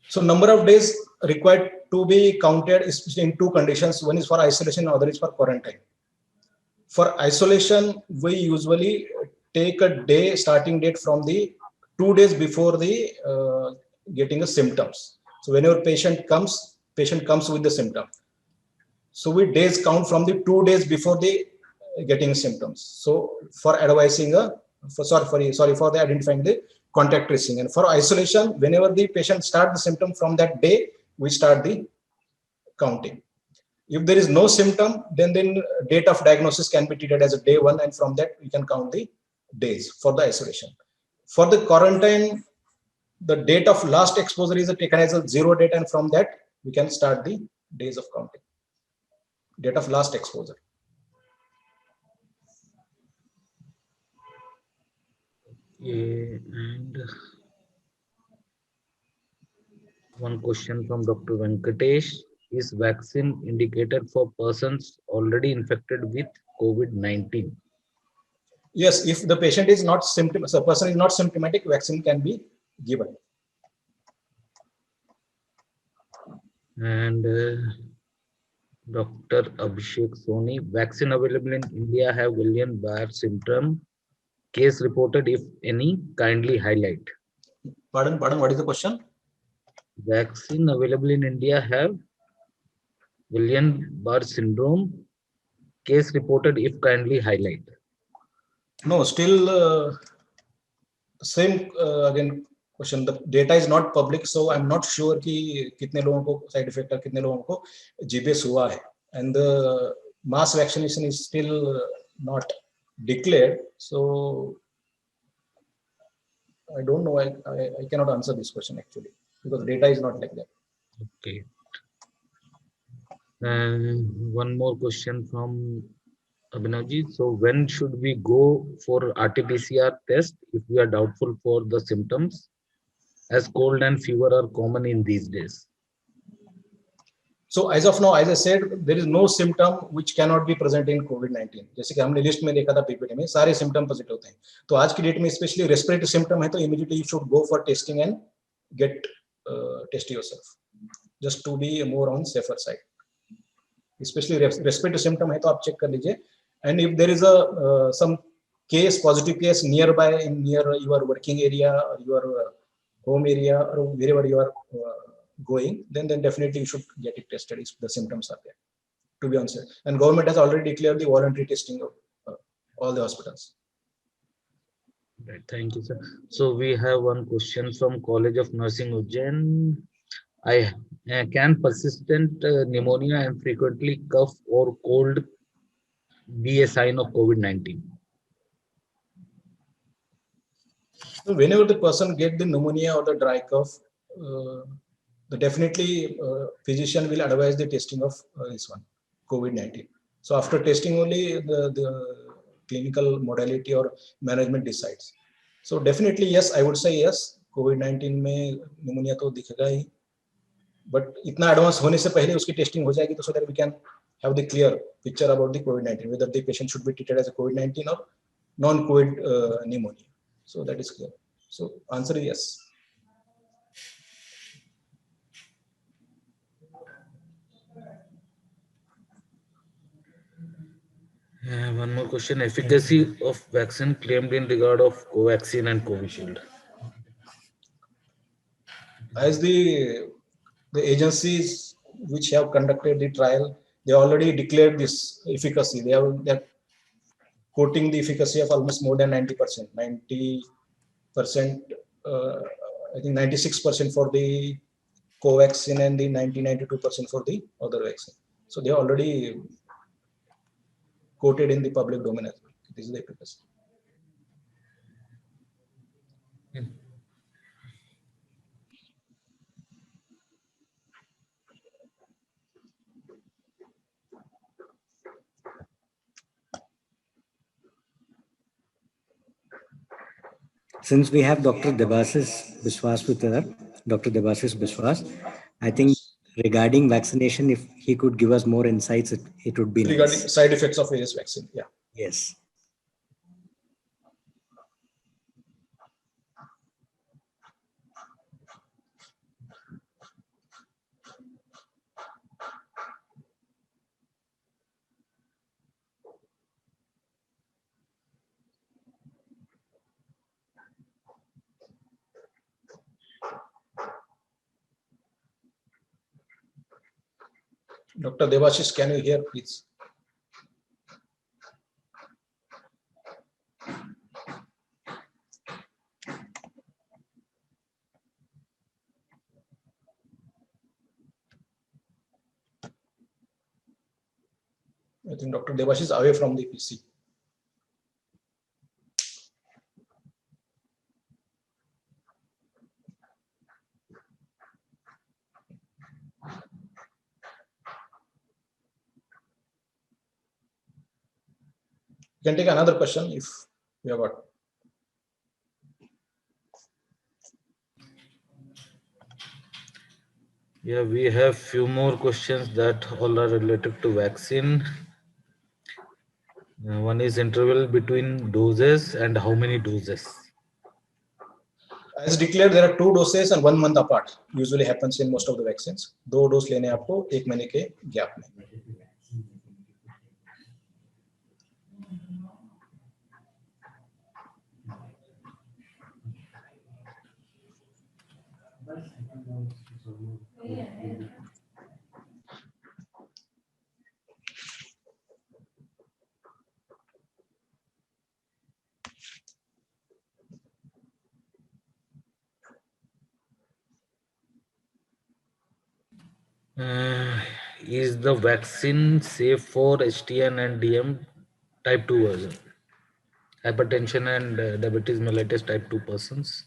So number of days required to be counted especially in two conditions. One is for isolation, other is for quarantine. For isolation, we usually take a day starting date from the 2 days before the getting the symptoms. So whenever patient comes with the symptom. So we days count from the 2 days before the getting symptoms. So for advising for the identifying the contact tracing, and for isolation, whenever the patient start the symptom from that day, we start the counting. If there is no symptom, then date of diagnosis can be treated as a day 1, and from that we can count the days for the isolation. For the quarantine, the date of last exposure is taken as a 0 date, and from that we can start the days of counting. Date of last exposure. And one question from Dr. Venkatesh. Is vaccine indicated for persons already infected with COVID-19? Yes, if the patient is not person is not symptomatic, vaccine can be given. And Dr. Abhishek Soni, vaccine available in India have Guillain-Barré syndrome. Case reported, if any, kindly highlight. Pardon, what is the question? Vaccine available in India have Guillain-Barré syndrome. Case reported, if kindly highlight. No, still same again question. The data is not public, so I'm not sure कि कितने लोगों को side effect है, कितने लोगों को GBS हुआ है, and the mass vaccination is still not declared. So I don't know. I cannot answer this question actually because data is not like that. Okay. One more question from Abhinavji. So when should we go for RT-PCR test if we are doubtful for the symptoms, as cold and fever are common in these days? So as of now, as I said, there is no symptom which cannot be present in COVID-19. जैसे कि हमने list में देखा था PPT में सारे symptom positive होते हैं. तो आज की डेट में स्पेशली रेस्पिरेटरी सिम्टम है तो immediately you should go for testing and get test yourself, just to be more on safer side. Especially respiratory symptom है तो आप चेक कर लीजिए. And if there is a some positive case nearby in near your working area or your home area or wherever you are going, then definitely you should get it tested if the symptoms are there, to be honest. And government has already declared the voluntary testing of all the hospitals. Right, thank you, sir. So we have one question from College of Nursing Ujjain. Can persistent pneumonia and frequently cough or cold be a sign of COVID-19? So whenever the person get the pneumonia or the dry cough, definitely physician will advise the testing of this one, COVID-19. So after testing only the clinical modality or management decides. So definitely yes, I would say yes, COVID-19 में pneumonia तो दिखेगा ही, but इतना advance होने से पहले उसकी testing हो जाएगी तो so that we can have the clear picture about the COVID-19, whether the patient should be treated as a COVID-19 or non-COVID pneumonia. So that is clear. So answer is yes. One more question. Efficacy of vaccine claimed in regard of Covaxin and Covishield. As the agencies which have conducted the trial, they already declared this efficacy. They're quoting the efficacy of almost more than 90%, 90%, I think 96% for the Covaxin and the 92% for the other vaccine. So they are already quoted in the public domain as well. This is the efficacy. Since we have Dr. Debashish Biswas with us, Dr. Debashish Biswas, I think regarding vaccination, if he could give us more insights, it would be regarding nice. side effects of various vaccine. Yeah. Yes. Dr. Debashish, can you hear, please? I think Dr. Debashish is away from the PC. You can take another question if you have got. Yeah, we have few more questions that all are related to vaccine. One is interval between doses and how many doses. As declared, there are 2 doses and 1 month apart. Usually happens in most of the vaccines. 2 dose लेने आपको 1 महीने के gap में. Is the vaccine safe for HTN and DM type 2 version? Hypertension and diabetes mellitus type 2 persons?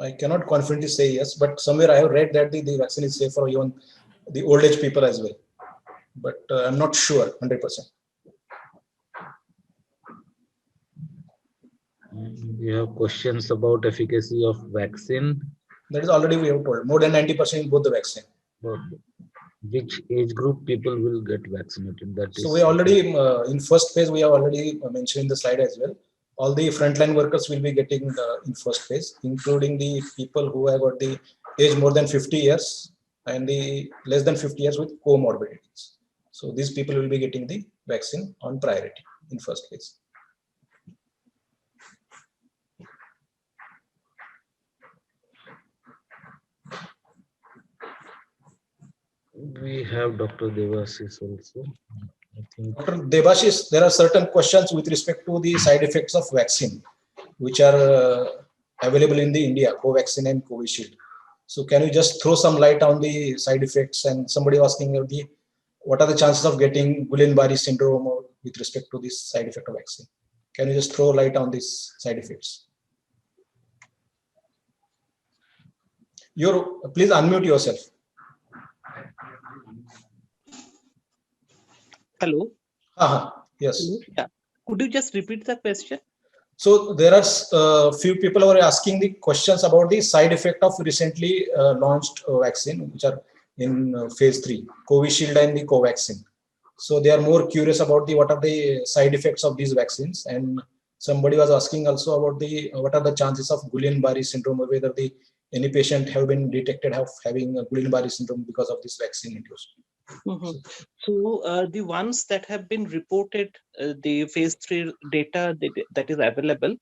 I cannot confidently say yes, but somewhere I have read that the vaccine is safe for even the old age people as well. But I'm not sure 100%. We have questions about efficacy of vaccine. That is already we have told. More than 90% in both the vaccine. But which age group people will get vaccinated? That is. So we already, in first phase, we have already mentioned in the slide as well. All the frontline workers will be getting in first phase, including the people who have got the age more than 50 years and the less than 50 years with comorbidities. So these people will be getting the vaccine on priority in first phase. We have Dr. Devasis also. I think. Dr. Debashis, there are certain questions with respect to the side effects of vaccine, which are available in the India, Covaxin and Covishield. So can you just throw some light on the side effects? And somebody asking what are the chances of getting Guillain-Barré syndrome with respect to this side effect of vaccine? Can you just throw light on these side effects? Please unmute yourself. Hello. Yes. Yeah. Could you just repeat the question? So there are few people who are asking the questions about the side effect of recently launched vaccine, which are in phase 3, Covishield and the Covaxin. So they are more curious about what are the side effects of these vaccines. And somebody was asking also about what are the chances of Guillain-Barré syndrome, or whether any patient have been detected having Guillain-Barré syndrome because of this vaccine induced. So the ones that have been reported, the phase 3 data that is available,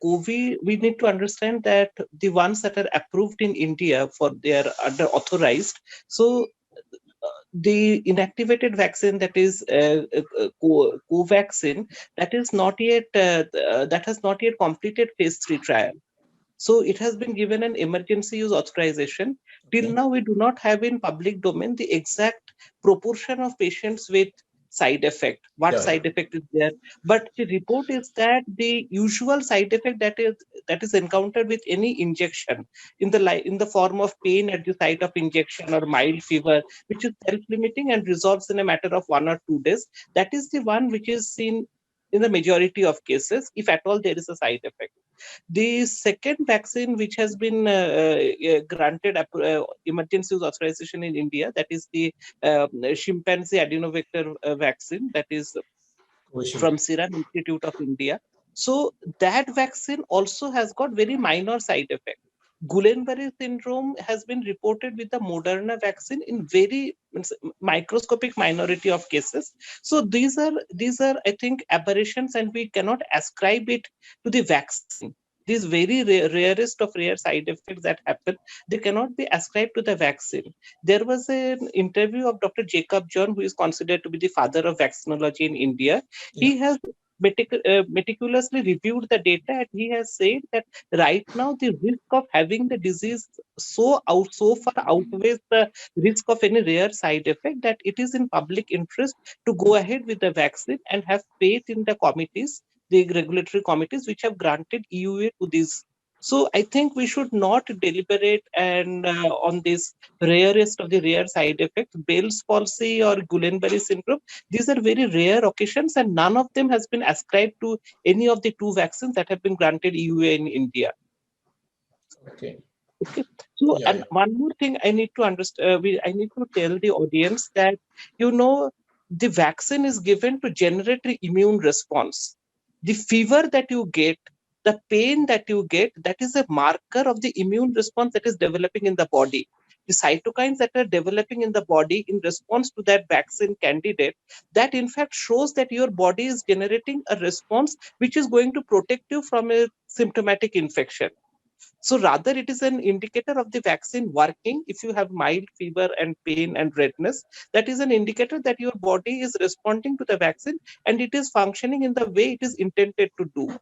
we need to understand that the ones that are approved in India they are under authorized. So the inactivated vaccine, that is Covaxin, that is not yet that has not yet completed phase 3 trial. So it has been given an emergency use authorization. Till now, we do not have in public domain the exact proportion of patients with side effect, side effect is there. But the report is that the usual side effect that is encountered with any injection in the form of pain at the site of injection or mild fever, which is self-limiting and resolves in a matter of 1 or 2 days, that is the one which is seen in the majority of cases, if at all there is a side effect. The second vaccine which has been granted emergency use authorization in India, that is the chimpanzee adenovector vaccine, that is from Serum Institute of India. So that vaccine also has got very minor side effects. Guillain-Barré syndrome has been reported with the Moderna vaccine in very microscopic minority of cases. So these are, I think, aberrations, and we cannot ascribe it to the vaccine. These very rarest of rare side effects that happen, they cannot be ascribed to the vaccine. There was an interview of Dr. Jacob John, who is considered to be the father of vaccinology in India. He has meticulously reviewed the data, and he has said that right now the risk of having the disease so far outweighs the risk of any rare side effect that it is in public interest to go ahead with the vaccine and have faith in the committees, the regulatory committees which have granted EUA to this. So I think we should not deliberate and on this rarest of the rare side effects, Bell's palsy or Guillain-Barré syndrome. These are very rare occasions, and none of them has been ascribed to any of the 2 vaccines that have been granted EUA in India. Okay. So, and one more thing I need to understand, I need to tell the audience that, the vaccine is given to generate the immune response. The fever that you get, the pain that you get, that is a marker of the immune response that is developing in the body. The cytokines that are developing in the body in response to that vaccine candidate, that in fact shows that your body is generating a response which is going to protect you from a symptomatic infection. So rather, it is an indicator of the vaccine working. If you have mild fever and pain and redness, that is an indicator that your body is responding to the vaccine and it is functioning in the way it is intended to do.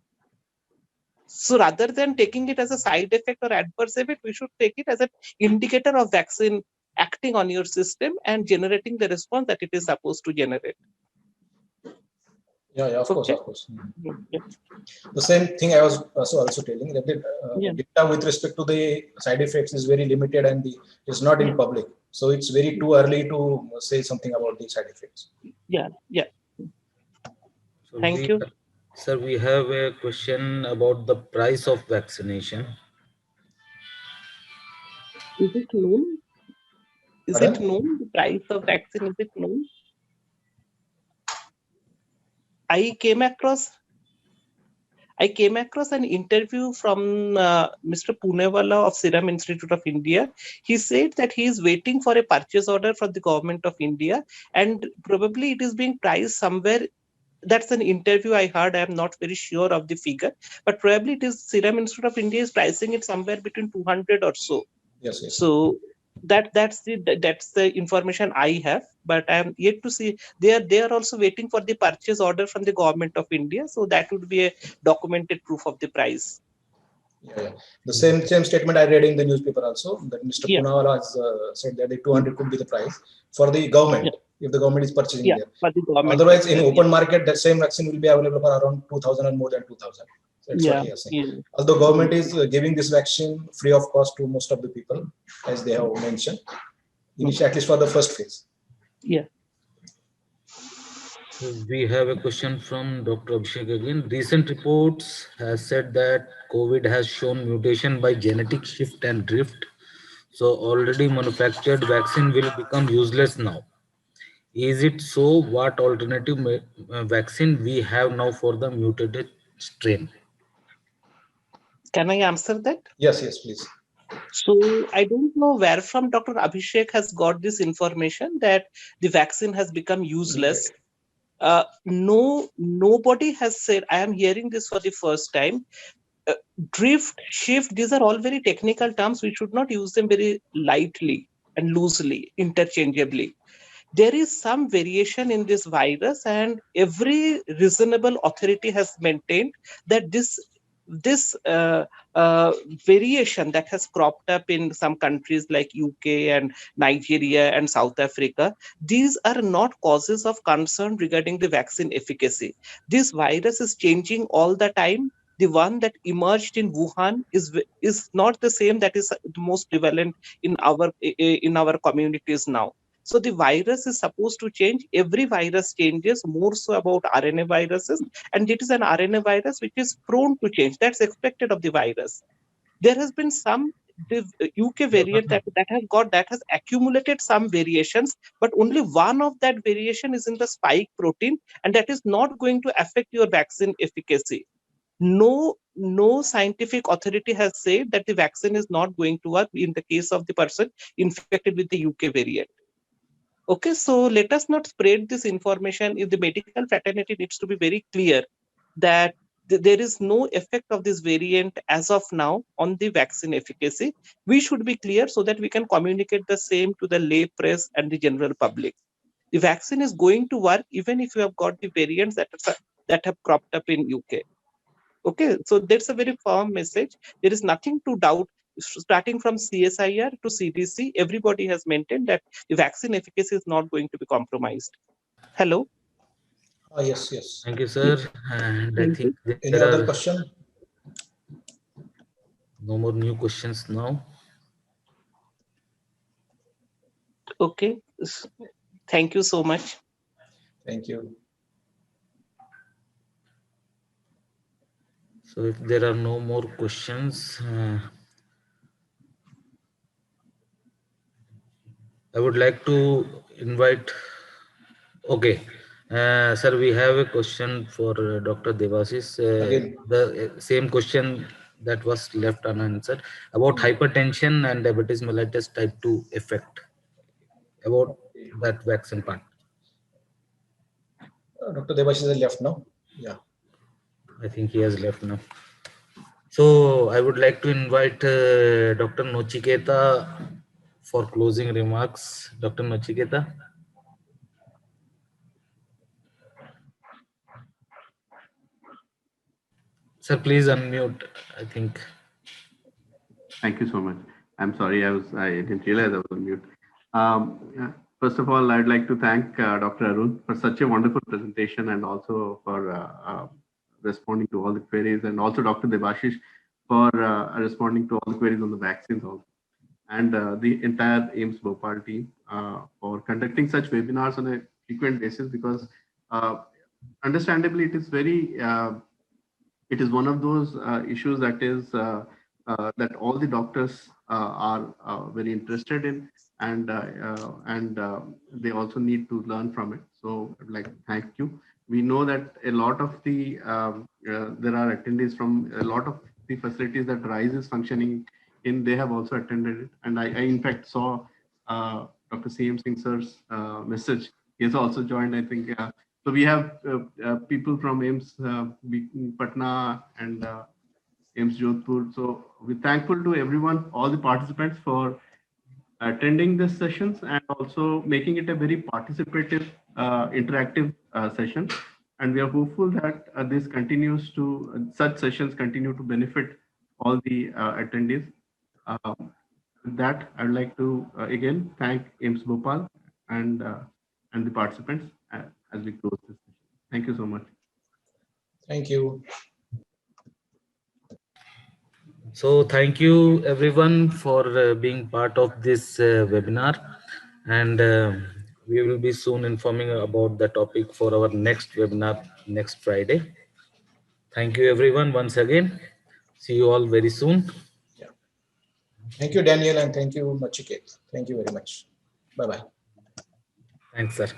So rather than taking it as a side effect or adverse effect, we should take it as an indicator of vaccine acting on your system and generating the response that it is supposed to generate. Yeah, of course. Yeah. The same thing I was also telling, that the data with respect to the side effects is very limited and is not in public. So it's very too early to say something about the side effects. Yeah. So Thank you. Sir, we have a question about the price of vaccination. Is it known? It known? The price of vaccine, is it known? I came across an interview from Mr. Poonewalla of Serum Institute of India. He said that he is waiting for a purchase order from the government of India, and probably it is being priced somewhere. That's an interview I heard. I am not very sure of the figure, but probably it is Serum Institute of India is pricing it somewhere between 200 or so. Yes. So That's the information I have, but I am yet to see. They are also waiting for the purchase order from the government of India, so that would be a documented proof of the price. Yeah. The same statement I read in the newspaper also, that Mr. Yeah. Poonawala has said that the 200 could be the price for the government, if the government is purchasing Yeah, there. for the government Otherwise, in sector, open market, that same vaccine will be available for around 2,000 or more than 2,000. That's what he is saying. yeah. Although government is giving this vaccine free of cost to most of the people, as they have mentioned, initially, at least for the first phase. Yeah. We have a question from Dr. Abhishek again. Recent reports has said that COVID has shown mutation by genetic shift and drift. So already manufactured vaccine will become useless now. Is it so? What alternative vaccine we have now for the mutated strain? Can I answer that? Yes, please. So I don't know where from Dr. Abhishek has got this information that the vaccine has become useless. Nobody has said. I am hearing this for the first time. Drift, shift, these are all very technical terms. We should not use them very lightly and loosely, interchangeably. There is some variation in this virus, and every reasonable authority has maintained that this variation that has cropped up in some countries like UK and Nigeria and South Africa, these are not causes of concern regarding the vaccine efficacy. This virus is changing all the time. The one that emerged in Wuhan is not the same that is the most prevalent in our communities now. So the virus is supposed to change. Every virus changes, more so about RNA viruses, and it is an RNA virus which is prone to change. That's expected of the virus. There has been some UK variant that has accumulated some variations, but only one of that variation is in the spike protein, and that is not going to affect your vaccine efficacy. No scientific authority has said that the vaccine is not going to work in the case of the person infected with the UK variant. Okay, so let us not spread this information. If the medical fraternity needs to be very clear that there is no effect of this variant as of now on the vaccine efficacy. We should be clear so that we can communicate the same to the lay press and the general public. The vaccine is going to work even if you have got the variants that have cropped up in UK. Okay, so that's a very firm message. There is nothing to doubt. Starting from CSIR to CDC, everybody has maintained that the vaccine efficacy is not going to be compromised. Hello? Yes. Thank you, sir. And I think Any there other are question? no more new questions now. Okay. Thank you so much. Thank you. So if there are no more questions, I would like to invite. Okay, sir, we have a question for Dr. Devasis. Again. The same question that was left unanswered about hypertension and diabetes mellitus type 2 effect. About that vaccine part. Dr. Devashish is left now. Yeah. I think he has left now. So I would like to invite Dr. Nochiketa for closing remarks. Dr. Nochiketa. Sir, please unmute, I think. Thank you so much. I'm sorry, I didn't realize I was on mute. First of all, I'd like to thank Dr. Arun for such a wonderful presentation and also for responding to all the queries, and also Dr. Devashish for responding to all the queries on the vaccines also. And the entire AIIMS Bhopal team for conducting such webinars on a frequent basis, because understandably it is very, it is one of those issues that is that all the doctors are very interested in, and they also need to learn from it. So I'd like to thank you. We know that a lot of the there are attendees from a lot of the facilities that RISE is functioning in. They have also attended it, and I in fact saw Dr. CM Singh sir's message. He has also joined, I think. So we have people from AIIMS Patna and AIIMS Jodhpur. So we're thankful to everyone, all the participants, for attending these sessions and also making it a very participative, interactive session. And we are hopeful that this continues to, such sessions continue to benefit all the attendees. With that, I would like to again thank AIIMS Bhopal and the participants as we close this session. Thank you so much. Thank you. So thank you everyone for being part of this webinar, and we will be soon informing about the topic for our next webinar next Friday. Thank you everyone once again. See you all very soon. Yeah. Thank you, Daniel, and thank you, Nachiket. Thank you very much. Bye-bye. Thanks, sir.